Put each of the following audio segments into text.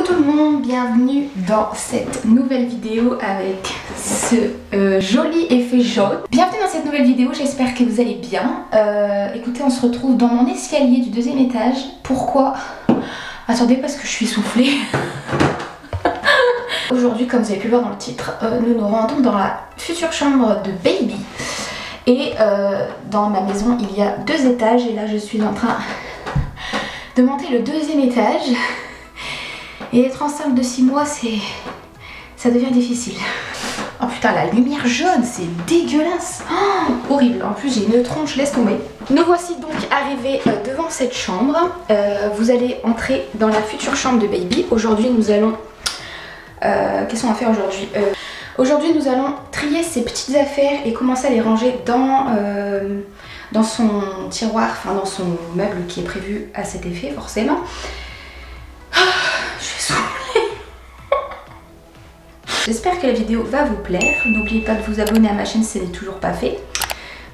tout le monde, bienvenue dans cette nouvelle vidéo avec ce joli effet jaune. Bienvenue dans cette nouvelle vidéo, j'espère que vous allez bien. Écoutez, on se retrouve dans mon escalier du deuxième étage. Pourquoi? Attendez, parce que je suis soufflée. Aujourd'hui, comme vous avez pu le voir dans le titre, nous nous rendons dans la future chambre de Baby. Et dans ma maison, il y a 2 étages et là je suis en train de monter le 2e étage. Et être enceinte de 6 mois, ça devient difficile. Oh putain, la lumière jaune, c'est dégueulasse. Oh, horrible. En plus, j'ai une tronche, laisse tomber. Nous voici donc arrivés devant cette chambre. Vous allez entrer dans la future chambre de Baby. Aujourd'hui, nous allons... Qu'est-ce qu'on va faire aujourd'hui? Aujourd'hui, nous allons trier ses petites affaires et commencer à les ranger dans son tiroir, enfin dans son meuble qui est prévu à cet effet, forcément. J'espère que la vidéo va vous plaire. N'oubliez pas de vous abonner à ma chaîne si ce n'est toujours pas fait.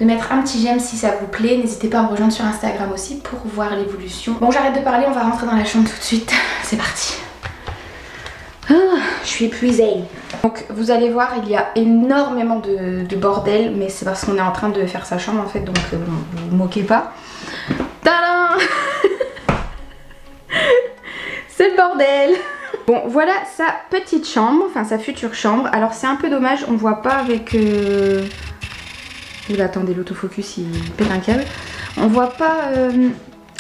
De mettre un petit j'aime si ça vous plaît. N'hésitez pas à me rejoindre sur Instagram aussi pour voir l'évolution. Bon, j'arrête de parler, on va rentrer dans la chambre tout de suite. C'est parti. Je suis épuisée. Donc vous allez voir, il y a énormément de bordel. Mais c'est parce qu'on est en train de faire sa chambre en fait. Donc bon, vous vous moquez pas. Tadam. C'est le bordel. Bon, voilà sa petite chambre, enfin sa future chambre. Alors c'est un peu dommage, on voit pas avec... Oula, attendez, l'autofocus il pète un câble. On voit pas...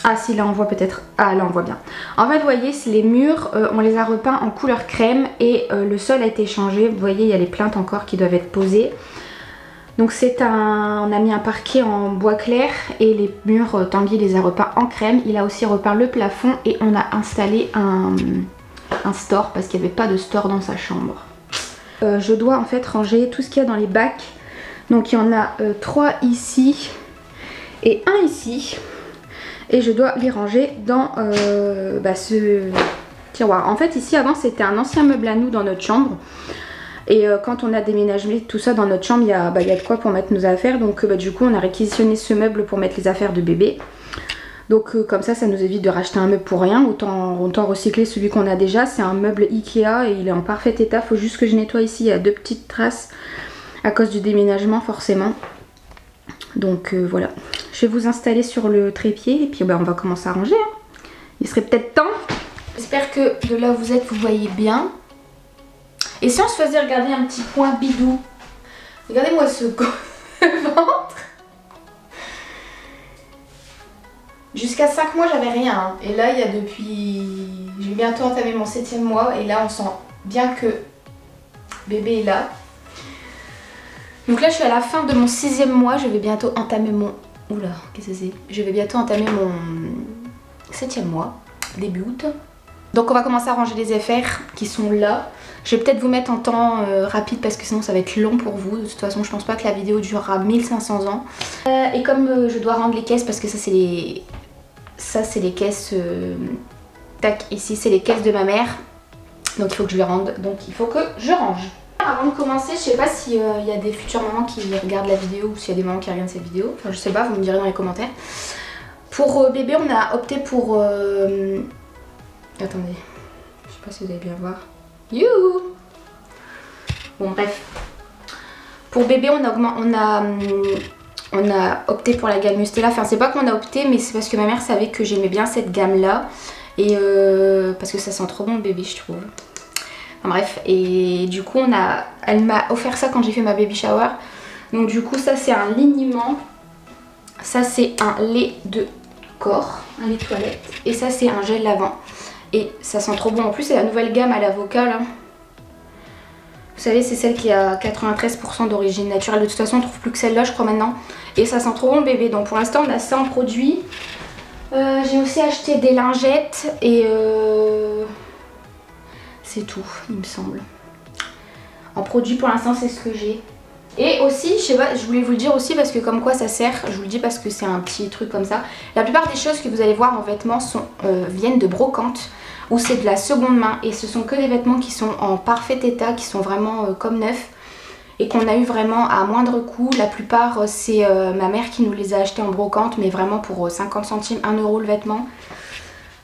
Ah si, là on voit peut-être... Ah là on voit bien. En fait, vous voyez, les murs, on les a repeints en couleur crème et le sol a été changé. Vous voyez, il y a les plinthes encore qui doivent être posées. Donc c'est un... On a mis un parquet en bois clair et les murs, Tanguy les a repeints en crème. Il a aussi repeint le plafond et on a installé un store parce qu'il n'y avait pas de store dans sa chambre. Je dois en fait ranger tout ce qu'il y a dans les bacs. Donc il y en a 3 ici et 1 ici. Et je dois les ranger dans ce tiroir. En fait ici avant c'était un ancien meuble à nous dans notre chambre. Et quand on a déménagé tout ça dans notre chambre, il y a de quoi pour mettre nos affaires. Donc du coup on a réquisitionné ce meuble pour mettre les affaires de bébé. Donc comme ça nous évite de racheter un meuble pour rien, autant recycler celui qu'on a déjà. C'est un meuble Ikea et il est en parfait état, faut juste que je nettoie ici, il y a 2 petites traces à cause du déménagement forcément. Donc voilà, je vais vous installer sur le trépied et puis on va commencer à ranger. Il serait peut-être temps. J'espère que de là où vous êtes vous voyez bien. Et si on se faisait regarder un petit point bidou? Regardez-moi ce ventre. Jusqu'à 5 mois j'avais rien hein. Et là il y a depuis... Je vais bientôt entamer mon 7e mois et là on sent bien que bébé est là. Donc là je suis à la fin de mon 6e mois, je vais bientôt entamer mon... Oula, qu'est-ce que c'est? Je vais bientôt entamer mon 7e mois, début août. Donc on va commencer à ranger les affaires qui sont là. Je vais peut-être vous mettre en temps rapide parce que sinon ça va être long pour vous. De toute façon je pense pas que la vidéo durera 1500 ans. Et comme je dois rendre les caisses parce que ça c'est les... Ça c'est les caisses... Tac, ici c'est les caisses de ma mère. Donc il faut que je les rende, donc il faut que je range. Avant de commencer, je sais pas s'il y a des futures mamans qui regardent la vidéo ou s'il y a des mamans qui regardent cette vidéo. Enfin je sais pas, vous me direz dans les commentaires. Pour bébé on a opté pour... Attendez, je sais pas si vous allez bien voir. Youhou! Bon bref. Pour bébé on a opté pour la gamme Mustela. Enfin c'est pas qu'on a opté mais c'est parce que ma mère savait que j'aimais bien cette gamme là. Et parce que ça sent trop bon le bébé je trouve. Enfin, bref, et du coup elle m'a offert ça quand j'ai fait ma baby shower. Donc du coup ça c'est un liniment. Ça c'est un lait de corps, un lait de toilette. Et ça c'est un gel lavant. Et ça sent trop bon. En plus c'est la nouvelle gamme à l'avocat là. Vous savez c'est celle qui a 93% d'origine naturelle. De toute façon on trouve plus que celle-là je crois maintenant. Et ça sent trop bon le bébé. Donc pour l'instant on a ça en produit. J'ai aussi acheté des lingettes et c'est tout il me semble. En produit pour l'instant c'est ce que j'ai. Et aussi, je sais pas, je voulais vous le dire aussi parce que comme quoi ça sert, je vous le dis parce que c'est un petit truc comme ça. La plupart des choses que vous allez voir en vêtements viennent de brocante ou c'est de la seconde main et ce sont que des vêtements qui sont en parfait état, qui sont vraiment comme neufs et qu'on a eu vraiment à moindre coût. La plupart c'est ma mère qui nous les a achetés en brocante mais vraiment pour 50 centimes, 1 euro le vêtement.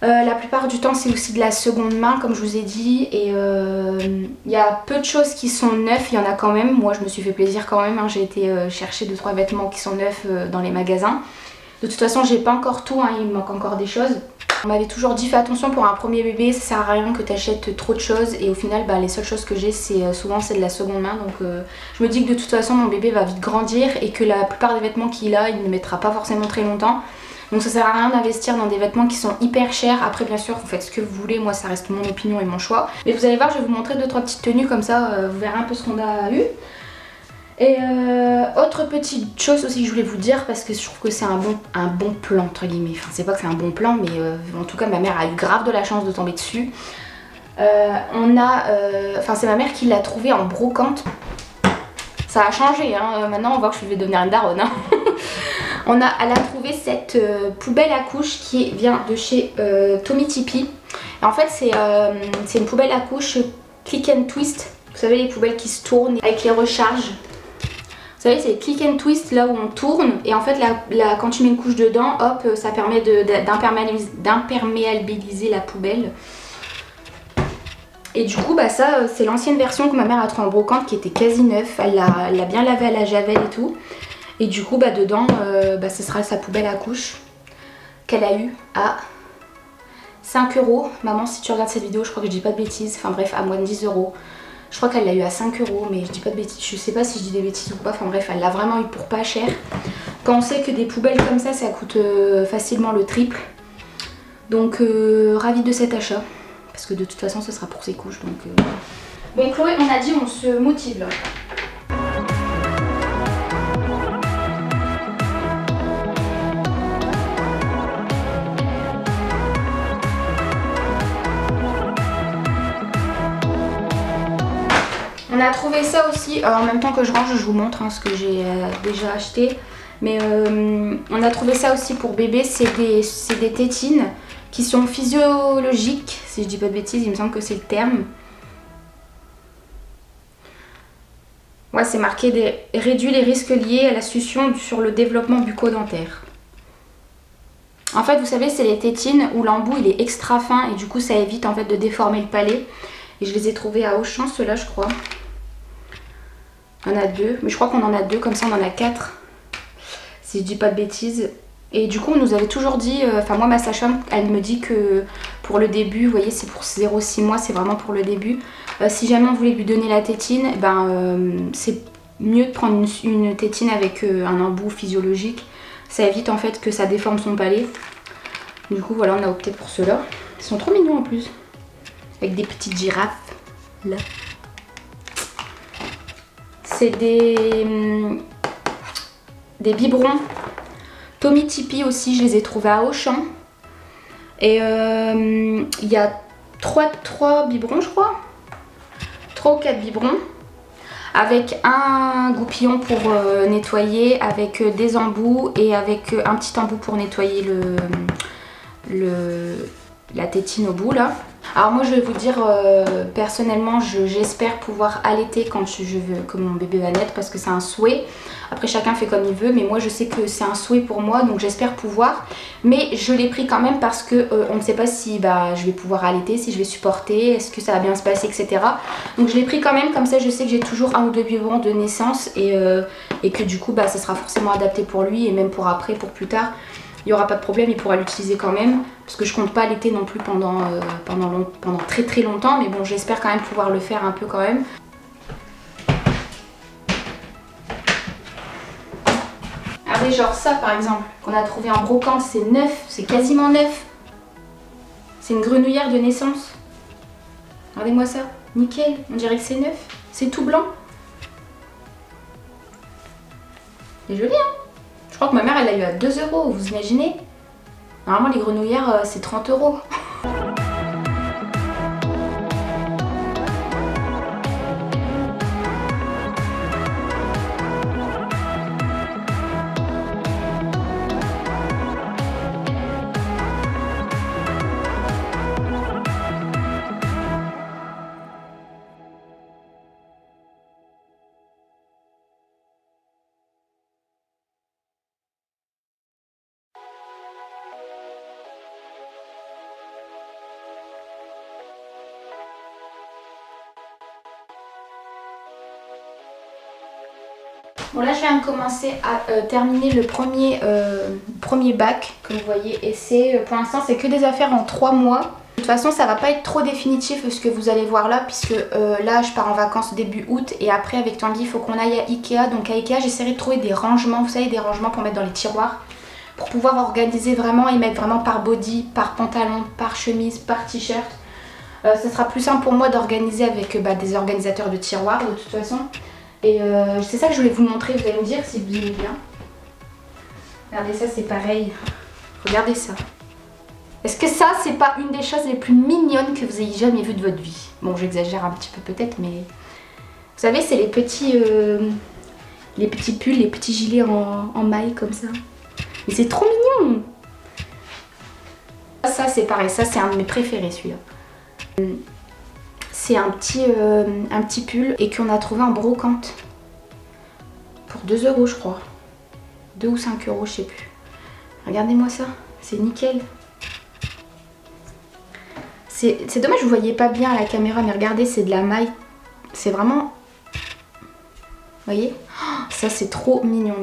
La plupart du temps c'est aussi de la seconde main comme je vous ai dit, et il y a peu de choses qui sont neuves, il y en a quand même. Moi je me suis fait plaisir quand même, hein. J'ai été chercher 2-3 vêtements qui sont neufs dans les magasins. De toute façon j'ai pas encore tout, hein, il me manque encore des choses. On m'avait toujours dit fais attention pour un premier bébé, ça sert à rien que tu achètes trop de choses, et au final bah, les seules choses que j'ai souvent c'est de la seconde main, donc je me dis que de toute façon mon bébé va vite grandir et que la plupart des vêtements qu'il a il ne mettra pas forcément très longtemps, donc ça sert à rien d'investir dans des vêtements qui sont hyper chers. Après bien sûr vous faites ce que vous voulez, moi ça reste mon opinion et mon choix, mais vous allez voir je vais vous montrer 2-3 petites tenues comme ça, vous verrez un peu ce qu'on a eu. Et autre petite chose aussi que je voulais vous dire, parce que je trouve que c'est un bon plan entre guillemets, enfin c'est pas que c'est un bon plan mais en tout cas ma mère a eu grave de la chance de tomber dessus. C'est ma mère qui l'a trouvé en brocante. Ça a changé hein, maintenant on voit que je vais devenir une daronne hein. Elle a trouvé cette poubelle à couches qui vient de chez Tommy Tipeee. En fait c'est une poubelle à couches click and twist. Vous savez les poubelles qui se tournent avec les recharges. Vous savez c'est les click and twist là où on tourne et en fait quand tu mets une couche dedans, hop, ça permet d'imperméabiliser la poubelle. Et du coup bah ça c'est l'ancienne version que ma mère a trouvée en brocante qui était quasi neuve. Elle l'a bien lavé à la javel et tout. Et du coup bah dedans ce sera sa poubelle à couches qu'elle a eu à 5 €. Maman si tu regardes cette vidéo je crois que je dis pas de bêtises. Enfin bref à moins de 10 €. Je crois qu'elle l'a eu à 5 € mais je dis pas de bêtises, je sais pas si je dis des bêtises ou pas, enfin bref elle l'a vraiment eu pour pas cher. Quand on sait que des poubelles comme ça coûte facilement le triple. Donc ravie de cet achat, parce que de toute façon ce sera pour ses couches donc... Bon Chloé on a dit on se motive là. On a trouvé ça aussi, en même temps que je range, je vous montre hein, ce que j'ai déjà acheté. Mais on a trouvé ça aussi pour bébé, c'est des tétines qui sont physiologiques, si je dis pas de bêtises, il me semble que c'est le terme. Ouais, c'est marqué réduit les risques liés à la succion sur le développement bucco-dentaire. En fait, vous savez, c'est les tétines où l'embout il est extra fin et du coup ça évite en fait de déformer le palais. Et je les ai trouvés à Auchan, ceux-là je crois. On en a 2, mais je crois qu'on en a 2, comme ça on en a 4. Si je dis pas de bêtises. Et du coup on nous avait toujours dit, enfin moi ma sage-femme elle me dit que pour le début, vous voyez c'est pour 0,6 mois, c'est vraiment pour le début. Si jamais on voulait lui donner la tétine, c'est mieux de prendre une tétine avec un embout physiologique. Ça évite en fait que ça déforme son palais. Du coup voilà on a opté pour ceux-là. Ils sont trop mignons en plus. Avec des petites girafes là. C'est des biberons Tommy Tipeee aussi, je les ai trouvés à Auchan. Et il y a 3 biberons je crois. 3 ou 4 biberons. Avec un goupillon pour nettoyer, avec des embouts et avec un petit embout pour nettoyer la tétine au bout là. Alors moi je vais vous dire personnellement j'espère pouvoir allaiter quand que mon bébé va naître, parce que c'est un souhait. Après chacun fait comme il veut, mais moi je sais que c'est un souhait pour moi, donc j'espère pouvoir. Mais je l'ai pris quand même parce que on ne sait pas si je vais pouvoir allaiter, si je vais supporter, est-ce que ça va bien se passer, etc. Donc je l'ai pris quand même, comme ça je sais que j'ai toujours 1 ou 2 biberons de naissance et que du coup ça sera forcément adapté pour lui et même pour après, pour plus tard. Il n'y aura pas de problème, il pourra l'utiliser quand même. Parce que je compte pas allaiter non plus pendant très très longtemps. Mais bon, j'espère quand même pouvoir le faire un peu quand même. Regardez, genre ça par exemple, qu'on a trouvé en brocante, c'est neuf, c'est quasiment neuf. C'est une grenouillère de naissance. Regardez-moi ça, nickel, on dirait que c'est neuf. C'est tout blanc. C'est joli hein. Je crois que ma mère elle l'a eu à 2 €, vous imaginez? Normalement les grenouillères c'est 30 €. Bon là je viens de commencer à terminer le premier bac que vous voyez et c'est pour l'instant c'est que des affaires en 3 mois. De toute façon ça va pas être trop définitif ce que vous allez voir là puisque là je pars en vacances début août et après avec Tanguy il faut qu'on aille à Ikea. Donc à Ikea j'essaierai de trouver des rangements, vous savez des rangements pour mettre dans les tiroirs pour pouvoir organiser vraiment et mettre vraiment par body, par pantalon, par chemise, par t-shirt. Ça sera plus simple pour moi d'organiser avec des organisateurs de tiroirs de toute façon. Et c'est ça que je voulais vous montrer, vous allez me dire si vous aimez bien. Regardez ça, c'est pareil. Regardez ça. Est-ce que ça, c'est pas une des choses les plus mignonnes que vous ayez jamais vues de votre vie? Bon, j'exagère un petit peu peut-être, mais... Vous savez, c'est les petits pulls, les petits gilets en maille comme ça. Mais c'est trop mignon! Ça, c'est pareil, ça, c'est un de mes préférés, celui-là. C'est un petit pull et qu'on a trouvé en brocante. Pour 2 € je crois. 2 ou 5 €, je sais plus. Regardez-moi ça, c'est nickel. C'est dommage, vous voyez pas bien à la caméra, mais regardez, c'est de la maille. C'est vraiment... Vous voyez? Oh, ça, c'est trop mignon.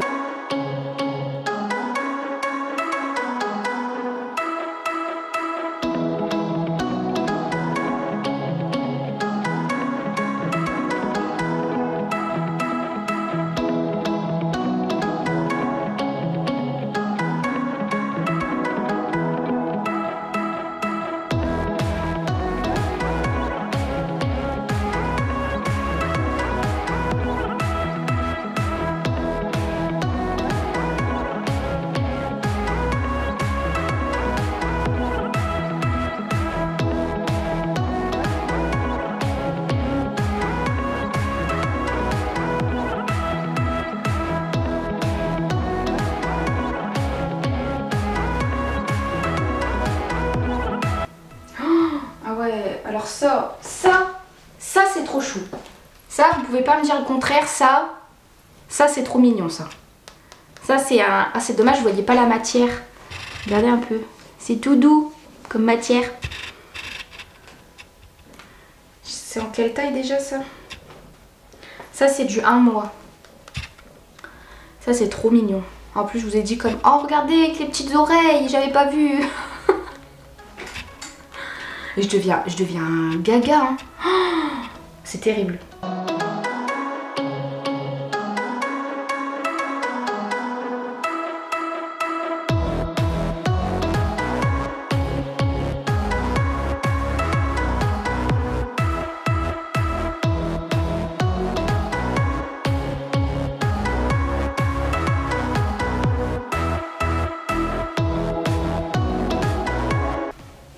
Alors ça c'est trop chou. Ça, vous pouvez pas me dire le contraire, ça c'est trop mignon ça. Ça c'est un... Ah c'est dommage, vous voyez pas la matière. Regardez un peu. C'est tout doux comme matière. C'est en quelle taille déjà ça? Ça c'est du 1 mois. Ça c'est trop mignon. En plus je vous ai dit comme... Oh regardez avec les petites oreilles, j'avais pas vu. Et je deviens gaga. Hein. Oh, c'est terrible.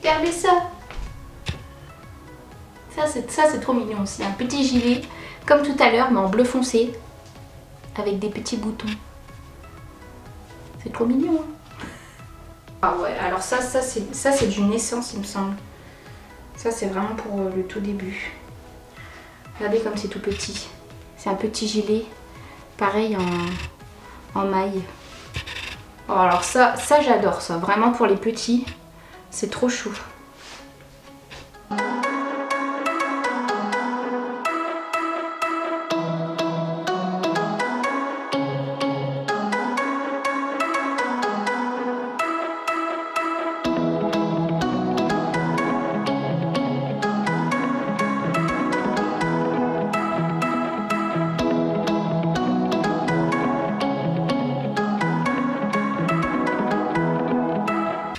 Regardez ça. Ça c'est trop mignon aussi, un petit gilet comme tout à l'heure mais en bleu foncé avec des petits boutons. C'est trop mignon. Hein. Ah ouais, alors ça c'est du naissance il me semble. Ça c'est vraiment pour le tout début. Regardez comme c'est tout petit. C'est un petit gilet, pareil en maille. Oh, alors ça j'adore ça, vraiment pour les petits, c'est trop chou.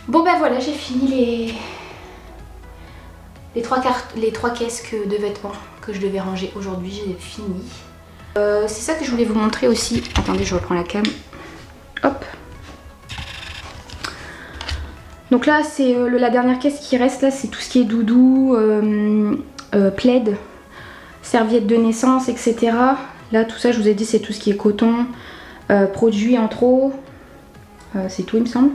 Bon ben voilà, j'ai fini les trois caisses de vêtements que je devais ranger aujourd'hui, j'ai fini. C'est ça que je voulais vous montrer aussi. Attendez, je reprends la cam. Hop. Donc là, c'est la dernière caisse qui reste, là, c'est tout ce qui est doudou, plaid, serviettes de naissance, etc. Là, tout ça, je vous ai dit, c'est tout ce qui est coton, produits en trop. C'est tout, il me semble.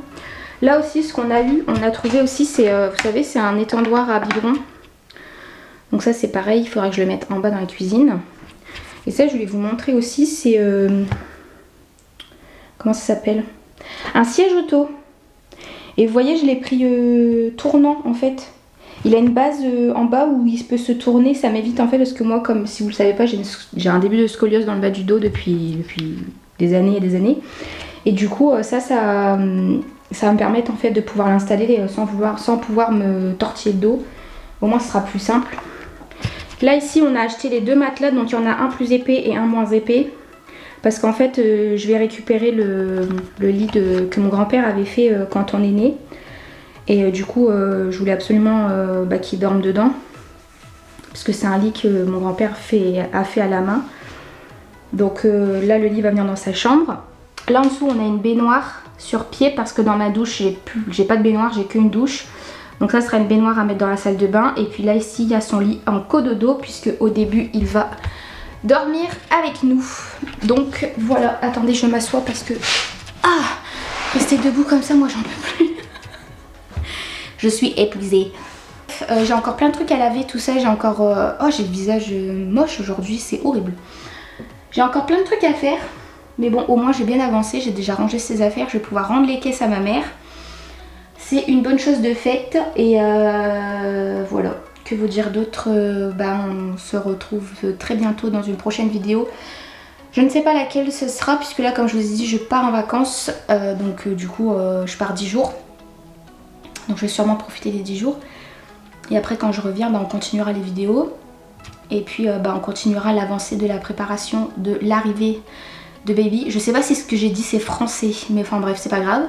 Là aussi, ce qu'on a eu, on a trouvé aussi, c'est, vous savez, c'est un étendoir à biberon. Donc ça, c'est pareil, il faudra que je le mette en bas dans la cuisine. Et ça, je voulais vous montrer aussi, c'est... comment ça s'appelle? Un siège auto. Et vous voyez, je l'ai pris tournant, en fait. Il a une base en bas où il peut se tourner, ça m'évite en fait parce que moi, comme si vous le savez pas, j'ai un début de scoliose dans le bas du dos depuis des années et des années. Et du coup ça va me permettre en fait de pouvoir l'installer sans pouvoir me tortiller le dos. Au moins ce sera plus simple. Là ici on a acheté les deux matelas, donc il y en a un plus épais et un moins épais. Parce qu'en fait je vais récupérer le lit que mon grand-père avait fait quand on est né. Et du coup je voulais absolument qu'il dorme dedans. Parce que c'est un lit que mon grand-père a fait à la main. Donc là le lit va venir dans sa chambre. Là en dessous on a une baignoire sur pied parce que dans ma douche j'ai pas de baignoire, j'ai qu'une douche. Donc ça sera une baignoire à mettre dans la salle de bain. Et puis là ici il y a son lit en cododo puisque au début il va dormir avec nous. Donc voilà, attendez je m'assois parce que... Ah, rester debout comme ça moi j'en peux plus. Je suis épuisée. J'ai encore plein de trucs à laver, tout ça. J'ai encore... Oh j'ai le visage moche aujourd'hui, c'est horrible. J'ai encore plein de trucs à faire. Mais bon, au moins j'ai bien avancé, j'ai déjà rangé ses affaires, je vais pouvoir rendre les caisses à ma mère. C'est une bonne chose de faite et voilà. Que vous dire d'autre, on se retrouve très bientôt dans une prochaine vidéo. Je ne sais pas laquelle ce sera puisque là comme je vous ai dit je pars en vacances. Donc du coup je pars 10 jours. Donc je vais sûrement profiter des 10 jours. Et après quand je reviens on continuera les vidéos. Et puis on continuera l'avancée de la préparation de l'arrivée de baby. Je sais pas si ce que j'ai dit c'est français, mais enfin bref c'est pas grave.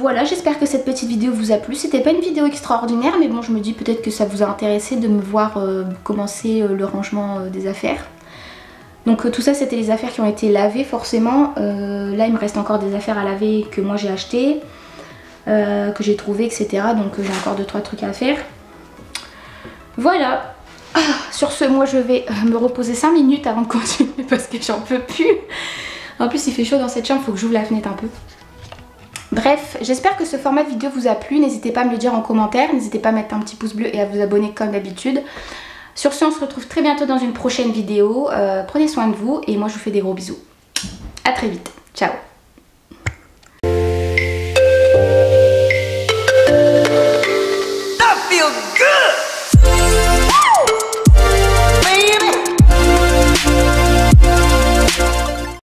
Voilà, j'espère que cette petite vidéo vous a plu. C'était pas une vidéo extraordinaire mais bon je me dis peut-être que ça vous a intéressé de me voir commencer le rangement des affaires. Donc tout ça c'était les affaires qui ont été lavées forcément. Là il me reste encore des affaires à laver que moi j'ai acheté, que j'ai trouvé etc. Donc j'ai encore 2-3 trucs à faire. Voilà. Sur ce moi je vais me reposer 5 minutes avant de continuer parce que j'en peux plus. En plus il fait chaud dans cette chambre, il faut que j'ouvre la fenêtre un peu. Bref, j'espère que ce format de vidéo vous a plu. N'hésitez pas à me le dire en commentaire. N'hésitez pas à mettre un petit pouce bleu et à vous abonner comme d'habitude. Sur ce, on se retrouve très bientôt dans une prochaine vidéo. Prenez soin de vous et moi je vous fais des gros bisous. A très vite. Ciao.